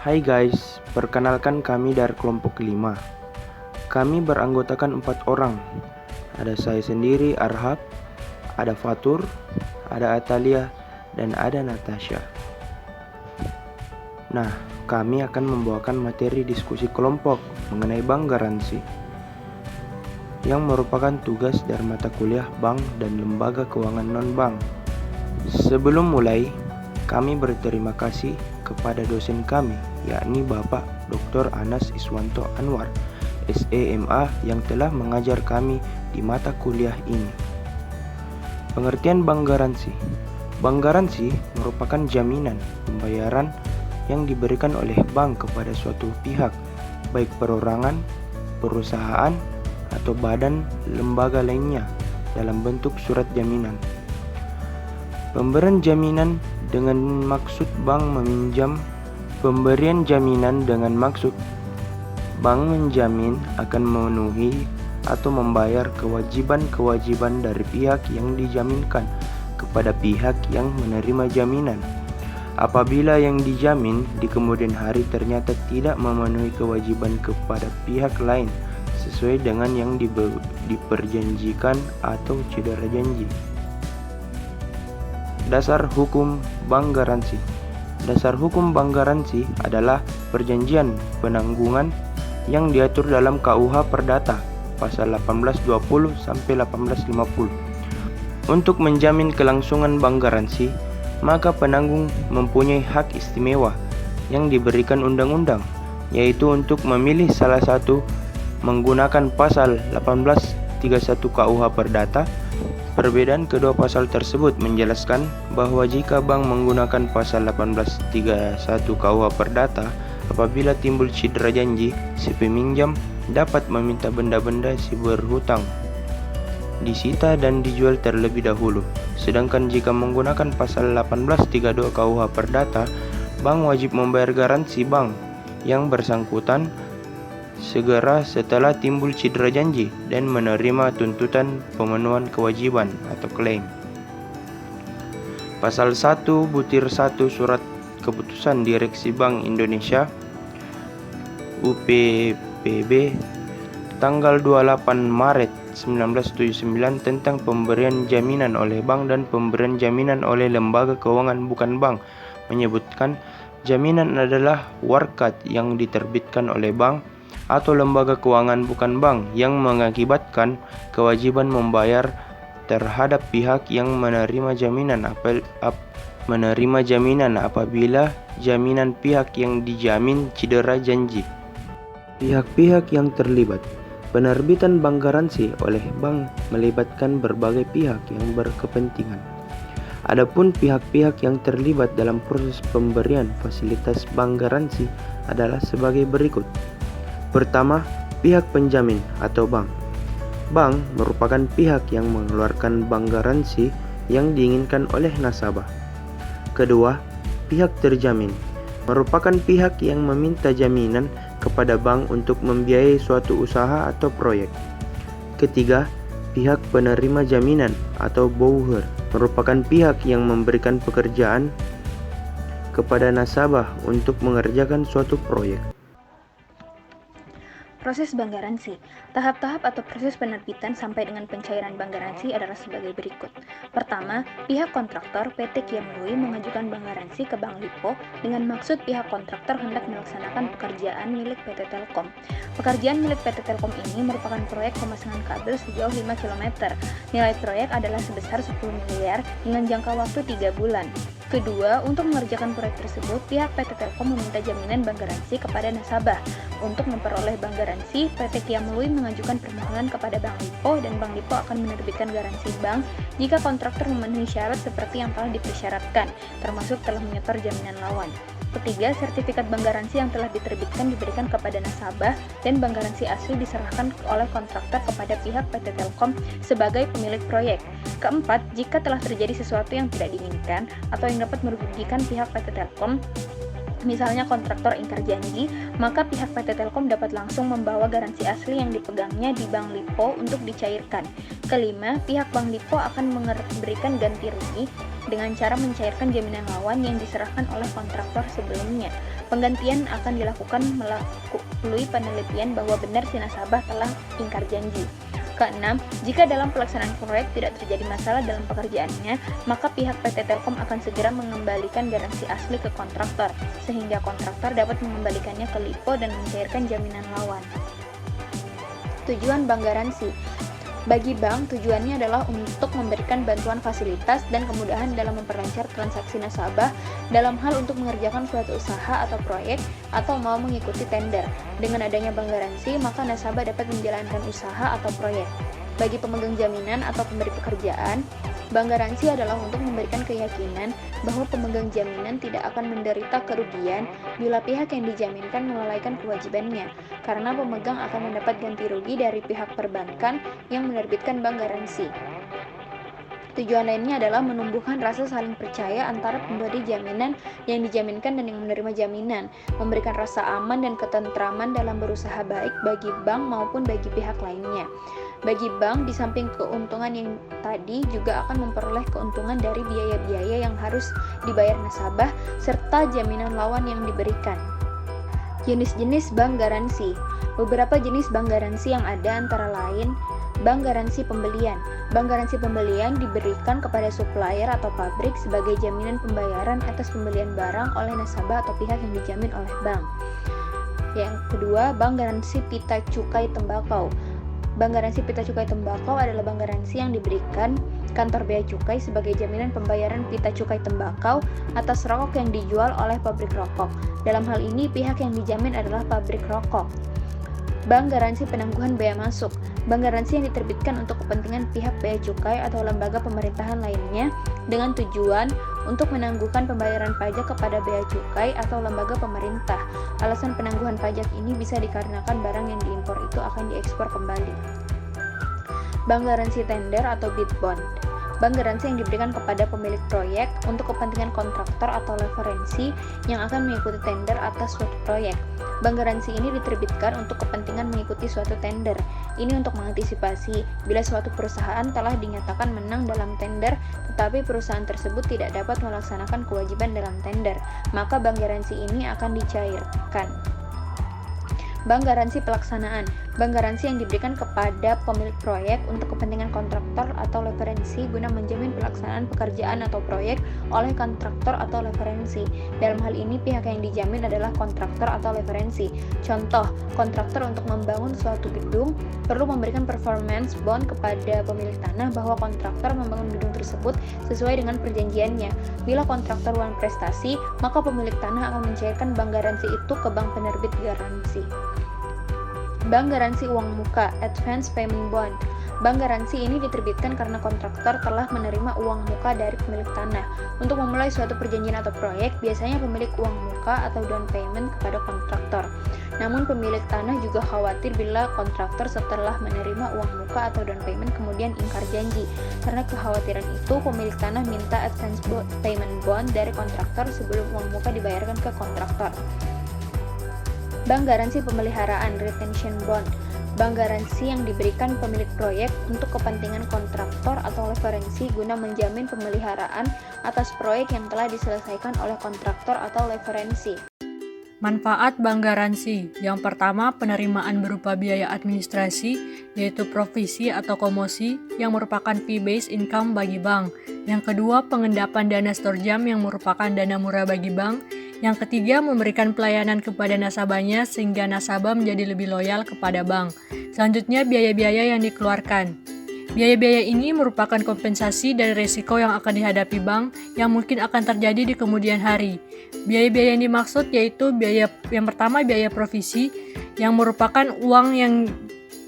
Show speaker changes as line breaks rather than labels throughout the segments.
Hai guys, perkenalkan kami dari kelompok 5. Kami beranggotakan 4 orang. Ada saya sendiri, Arhab, ada Fatur, ada Atalia, dan ada Natasha. Nah, kami akan membawakan materi diskusi kelompok mengenai bank garansi yang merupakan tugas dari mata kuliah bank dan lembaga keuangan non-bank. Sebelum mulai, kami berterima kasih kepada dosen kami, yakni Bapak Dr. Anas Iswanto Anwar, SEMA, yang telah mengajar kami di mata kuliah ini. Pengertian bank garansi. Bank garansi merupakan jaminan pembayaran yang diberikan oleh bank kepada suatu pihak, baik perorangan, perusahaan, atau badan lembaga lainnya dalam bentuk surat jaminan. Pemberian jaminan dengan maksud bank meminjam. Pemberian jaminan dengan maksud bank menjamin akan memenuhi atau membayar kewajiban-kewajiban dari pihak yang dijaminkan kepada pihak yang menerima jaminan. Apabila yang dijamin di kemudian hari ternyata tidak memenuhi kewajiban kepada pihak lain sesuai dengan yang diperjanjikan atau cedera janji. Dasar hukum bank garansi. Dasar hukum bank garansi adalah perjanjian penanggungan yang diatur dalam KUH Perdata pasal 1820 sampai 1850. Untuk menjamin kelangsungan bank garansi, maka penanggung mempunyai hak istimewa yang diberikan undang-undang, yaitu untuk memilih salah satu menggunakan pasal 1831 KUH Perdata. Perbedaan kedua pasal tersebut menjelaskan bahwa jika bank menggunakan pasal 1831 KUH Perdata, apabila timbul cedera janji, si peminjam dapat meminta benda-benda si berhutang disita dan dijual terlebih dahulu. Sedangkan jika menggunakan pasal 1832 KUH Perdata, bank wajib membayar garansi bank yang bersangkutan segera setelah timbul cedera janji dan menerima tuntutan pemenuhan kewajiban atau klaim. Pasal 1 butir 1 Surat Keputusan Direksi Bank Indonesia UPPB tanggal 28 Maret 1979 tentang pemberian jaminan oleh bank dan pemberian jaminan oleh lembaga keuangan bukan bank menyebutkan jaminan adalah warkat yang diterbitkan oleh bank atau lembaga keuangan bukan bank yang mengakibatkan kewajiban membayar terhadap pihak yang menerima jaminan apabila jaminan pihak yang dijamin cedera janji. Pihak-pihak yang terlibat. Penerbitan bank garansi oleh bank melibatkan berbagai pihak yang berkepentingan. Adapun pihak-pihak yang terlibat dalam proses pemberian fasilitas bank garansi adalah sebagai berikut. Pertama, pihak penjamin atau bank. Bank merupakan pihak yang mengeluarkan bank garansi yang diinginkan oleh nasabah. Kedua, pihak terjamin merupakan pihak yang meminta jaminan kepada bank untuk membiayai suatu usaha atau proyek. Ketiga, pihak penerima jaminan atau borrower merupakan pihak yang memberikan pekerjaan kepada nasabah untuk mengerjakan suatu proyek.
Proses bank garansi. Tahap-tahap atau proses penerbitan sampai dengan pencairan bank garansi adalah sebagai berikut. Pertama, pihak kontraktor PT Kia Meruih mengajukan bank garansi ke Bank Lipo dengan maksud pihak kontraktor hendak melaksanakan pekerjaan milik PT Telkom. Pekerjaan milik PT Telkom ini merupakan proyek pemasangan kabel sejauh 5 km. Nilai proyek adalah sebesar 10 miliar dengan jangka waktu 3 bulan. Kedua, untuk mengerjakan proyek tersebut, pihak PT Telkom meminta jaminan bank garansi kepada nasabah. Untuk memperoleh bank garansi, PT Kia Meruih mengajukan permohonan kepada Bank Lipo dan Bank Lipo akan menerbitkan garansi bank jika kontraktor memenuhi syarat seperti yang telah dipersyaratkan, termasuk telah menyetor jaminan lawan. Ketiga, sertifikat bank garansi yang telah diterbitkan diberikan kepada nasabah dan bank garansi asli diserahkan oleh kontraktor kepada pihak PT Telkom sebagai pemilik proyek. Keempat, jika telah terjadi sesuatu yang tidak diinginkan atau yang dapat merugikan pihak PT Telkom, misalnya kontraktor ingkar janji, maka pihak PT Telkom dapat langsung membawa garansi asli yang dipegangnya di Bank Lipo untuk dicairkan. Kelima, pihak Bank Lipo akan memberikan ganti rugi dengan cara mencairkan jaminan lawan yang diserahkan oleh kontraktor sebelumnya. Penggantian akan dilakukan melalui penelitian bahwa benar si nasabah telah ingkar janji. Keenam, jika dalam pelaksanaan proyek tidak terjadi masalah dalam pekerjaannya, maka pihak PT Telkom akan segera mengembalikan garansi asli ke kontraktor, sehingga kontraktor dapat mengembalikannya ke LIPO dan mencairkan jaminan lawan. Tujuan bank garansi. Bagi bank, tujuannya adalah untuk memberikan bantuan fasilitas dan kemudahan dalam memperlancar transaksi nasabah dalam hal untuk mengerjakan suatu usaha atau proyek atau mau mengikuti tender. Dengan adanya bank garansi, maka nasabah dapat menjalankan usaha atau proyek. Bagi pemegang jaminan atau pemberi pekerjaan, bank garansi adalah untuk memberikan keyakinan bahwa pemegang jaminan tidak akan menderita kerugian bila pihak yang dijaminkan melalaikan kewajibannya, karena pemegang akan mendapat ganti rugi dari pihak perbankan yang menerbitkan bank garansi. Tujuan lainnya adalah menumbuhkan rasa saling percaya antara pemberi jaminan yang dijaminkan dan yang menerima jaminan, memberikan rasa aman dan ketentraman dalam berusaha baik bagi bank maupun bagi pihak lainnya. Bagi bank, di samping keuntungan yang tadi juga akan memperoleh keuntungan dari biaya-biaya yang harus dibayar nasabah serta jaminan lawan yang diberikan. Jenis-jenis bank garansi. Beberapa jenis bank garansi yang ada antara lain bank garansi pembelian. Bank garansi pembelian diberikan kepada supplier atau pabrik sebagai jaminan pembayaran atas pembelian barang oleh nasabah atau pihak yang dijamin oleh bank. Yang kedua, bank garansi pita cukai tembakau. Bank garansi pita cukai tembakau adalah bank garansi yang diberikan kantor bea cukai sebagai jaminan pembayaran pita cukai tembakau atas rokok yang dijual oleh pabrik rokok. Dalam hal ini, pihak yang dijamin adalah pabrik rokok. Bank garansi penangguhan bea masuk. Bank garansi yang diterbitkan untuk kepentingan pihak bea cukai atau lembaga pemerintahan lainnya dengan tujuan untuk menangguhkan pembayaran pajak kepada bea cukai atau lembaga pemerintah. Alasan penangguhan pajak ini bisa dikarenakan barang yang diimpor itu akan diekspor kembali. Bank garansi tender atau bid bond. Bank garansi yang diberikan kepada pemilik proyek untuk kepentingan kontraktor atau referensi yang akan mengikuti tender atas suatu proyek. Bank garansi ini diterbitkan untuk kepentingan mengikuti suatu tender. Ini untuk mengantisipasi bila suatu perusahaan telah dinyatakan menang dalam tender, tetapi perusahaan tersebut tidak dapat melaksanakan kewajiban dalam tender, maka bank garansi ini akan dicairkan. Bank garansi pelaksanaan. Bank garansi yang diberikan kepada pemilik proyek untuk kepentingan kontraktor atau referensi guna menjamin pelaksanaan pekerjaan atau proyek oleh kontraktor atau referensi. Dalam hal ini pihak yang dijamin adalah kontraktor atau referensi. Contoh, kontraktor untuk membangun suatu gedung perlu memberikan performance bond kepada pemilik tanah bahwa kontraktor membangun gedung tersebut sesuai dengan perjanjiannya. Bila kontraktor uang prestasi, maka pemilik tanah akan mencairkan bank garansi itu ke bank penerbit garansi. Bank garansi uang muka, advance payment bond. Bank garansi ini diterbitkan karena kontraktor telah menerima uang muka dari pemilik tanah. Untuk memulai suatu perjanjian atau proyek, biasanya pemilik uang muka atau down payment kepada kontraktor. Namun pemilik tanah juga khawatir bila kontraktor setelah menerima uang muka atau down payment kemudian ingkar janji. Karena kekhawatiran itu, pemilik tanah minta advance payment bond dari kontraktor sebelum uang muka dibayarkan ke kontraktor. Bank garansi pemeliharaan, retention bond. Bank garansi yang diberikan pemilik proyek untuk kepentingan kontraktor atau referensi guna menjamin pemeliharaan atas proyek yang telah diselesaikan oleh kontraktor atau referensi.
Manfaat bank garansi. Yang pertama, penerimaan berupa biaya administrasi, yaitu provisi atau komosi yang merupakan fee-based income bagi bank. Yang kedua, pengendapan dana store jam yang merupakan dana murah bagi bank. Yang ketiga, memberikan pelayanan kepada nasabahnya sehingga nasabah menjadi lebih loyal kepada bank. Selanjutnya, biaya-biaya yang dikeluarkan. Biaya-biaya ini merupakan kompensasi dari risiko yang akan dihadapi bank yang mungkin akan terjadi di kemudian hari. Biaya-biaya yang dimaksud yaitu yang pertama biaya provisi yang merupakan uang yang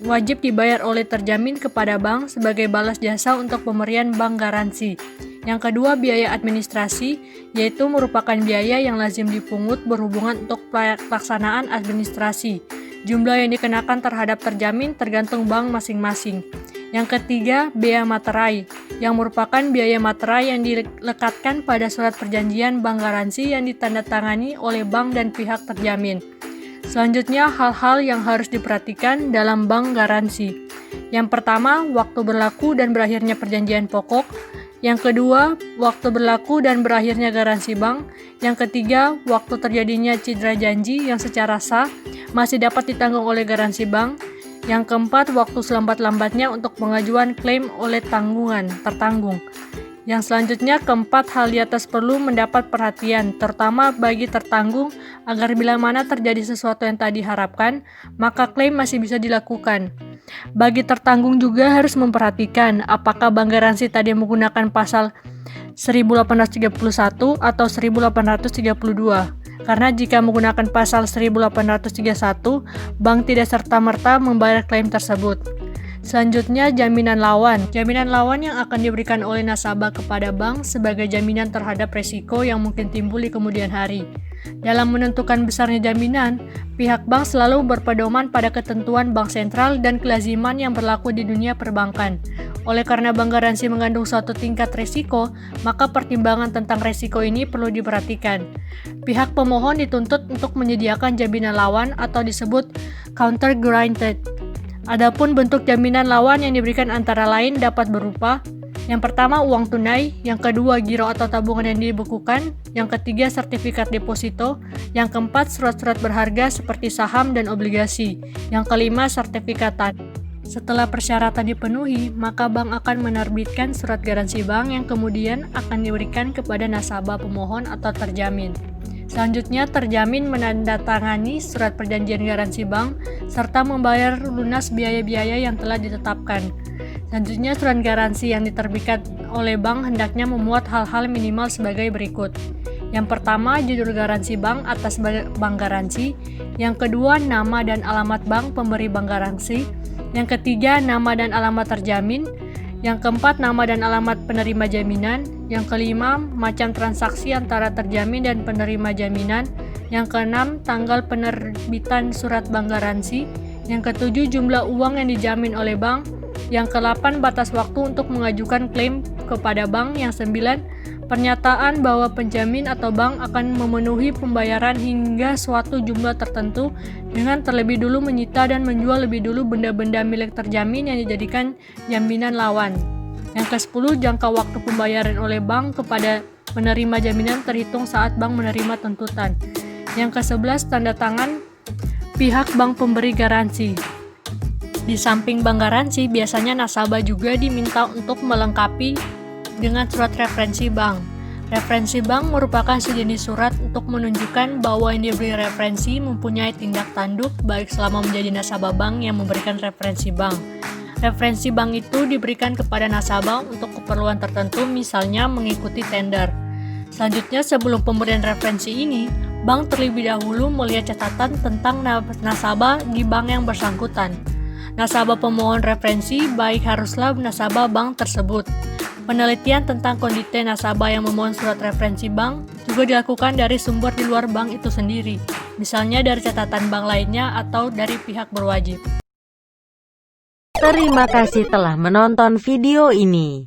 wajib dibayar oleh terjamin kepada bank sebagai balas jasa untuk pemberian bank garansi. Yang kedua, biaya administrasi, yaitu merupakan biaya yang lazim dipungut berhubungan untuk pelaksanaan administrasi. Jumlah yang dikenakan terhadap terjamin tergantung bank masing-masing. Yang ketiga, biaya materai, yang merupakan biaya materai yang dilekatkan pada surat perjanjian bank garansi yang ditandatangani oleh bank dan pihak terjamin. Selanjutnya, hal-hal yang harus diperhatikan dalam bank garansi. Yang pertama, waktu berlaku dan berakhirnya perjanjian pokok. Yang kedua, waktu berlaku dan berakhirnya garansi bank. Yang ketiga, waktu terjadinya cedera janji yang secara sah masih dapat ditanggung oleh garansi bank. Yang keempat, waktu selambat-lambatnya untuk pengajuan klaim oleh tertanggung. Yang selanjutnya, keempat, hal di atas perlu mendapat perhatian, terutama bagi tertanggung, agar bila mana terjadi sesuatu yang tak diharapkan, maka klaim masih bisa dilakukan. Bagi tertanggung juga harus memperhatikan apakah bank garansi tadi menggunakan pasal 1831 atau 1832. Karena jika menggunakan pasal 1831, bank tidak serta-merta membayar klaim tersebut. Selanjutnya, jaminan lawan. Jaminan lawan yang akan diberikan oleh nasabah kepada bank sebagai jaminan terhadap resiko yang mungkin timbul di kemudian hari. Dalam menentukan besarnya jaminan, pihak bank selalu berpedoman pada ketentuan bank sentral dan kelaziman yang berlaku di dunia perbankan. Oleh karena bank garansi mengandung suatu tingkat resiko, maka pertimbangan tentang resiko ini perlu diperhatikan. Pihak pemohon dituntut untuk menyediakan jaminan lawan atau disebut counter-guaranteed. Adapun bentuk jaminan lawan yang diberikan antara lain dapat berupa: yang pertama, uang tunai; yang kedua, giro atau tabungan yang dibekukan; yang ketiga, sertifikat deposito; yang keempat, surat-surat berharga seperti saham dan obligasi; yang kelima, sertifikat tanah. Setelah persyaratan dipenuhi, maka bank akan menerbitkan surat garansi bank yang kemudian akan diberikan kepada nasabah pemohon atau terjamin. Selanjutnya, terjamin menandatangani surat perjanjian garansi bank serta membayar lunas biaya-biaya yang telah ditetapkan. Selanjutnya, surat garansi yang diterbitkan oleh bank hendaknya memuat hal-hal minimal sebagai berikut. Yang pertama, judul garansi bank atas bank garansi. Yang kedua, nama dan alamat bank pemberi bank garansi. Yang ketiga, nama dan alamat terjamin. Yang keempat, nama dan alamat penerima jaminan. Yang kelima, macam transaksi antara terjamin dan penerima jaminan. Yang keenam, tanggal penerbitan surat bank garansi. Yang ketujuh, jumlah uang yang dijamin oleh bank. Yang ke-8, batas waktu untuk mengajukan klaim kepada bank. Yang 9, pernyataan bahwa penjamin atau bank akan memenuhi pembayaran hingga suatu jumlah tertentu dengan terlebih dulu menyita dan menjual lebih dulu benda-benda milik terjamin yang dijadikan jaminan lawan. Yang ke-10, jangka waktu pembayaran oleh bank kepada penerima jaminan terhitung saat bank menerima tuntutan. Yang ke-11, tanda tangan pihak bank pemberi garansi. Di samping bank garansi, biasanya nasabah juga diminta untuk melengkapi dengan surat referensi bank. Referensi bank merupakan sejenis surat untuk menunjukkan bahwa yang diberi referensi mempunyai tindak tanduk baik selama menjadi nasabah bank yang memberikan referensi bank. Referensi bank itu diberikan kepada nasabah untuk keperluan tertentu, misalnya mengikuti tender. Selanjutnya, sebelum pemberian referensi ini, bank terlebih dahulu melihat catatan tentang nasabah di bank yang bersangkutan. Nasabah pemohon referensi baik haruslah nasabah bank tersebut. Penelitian tentang kondisi nasabah yang memohon surat referensi bank juga dilakukan dari sumber di luar bank itu sendiri, misalnya dari catatan bank lainnya atau dari pihak berwajib.
Terima kasih telah menonton video ini.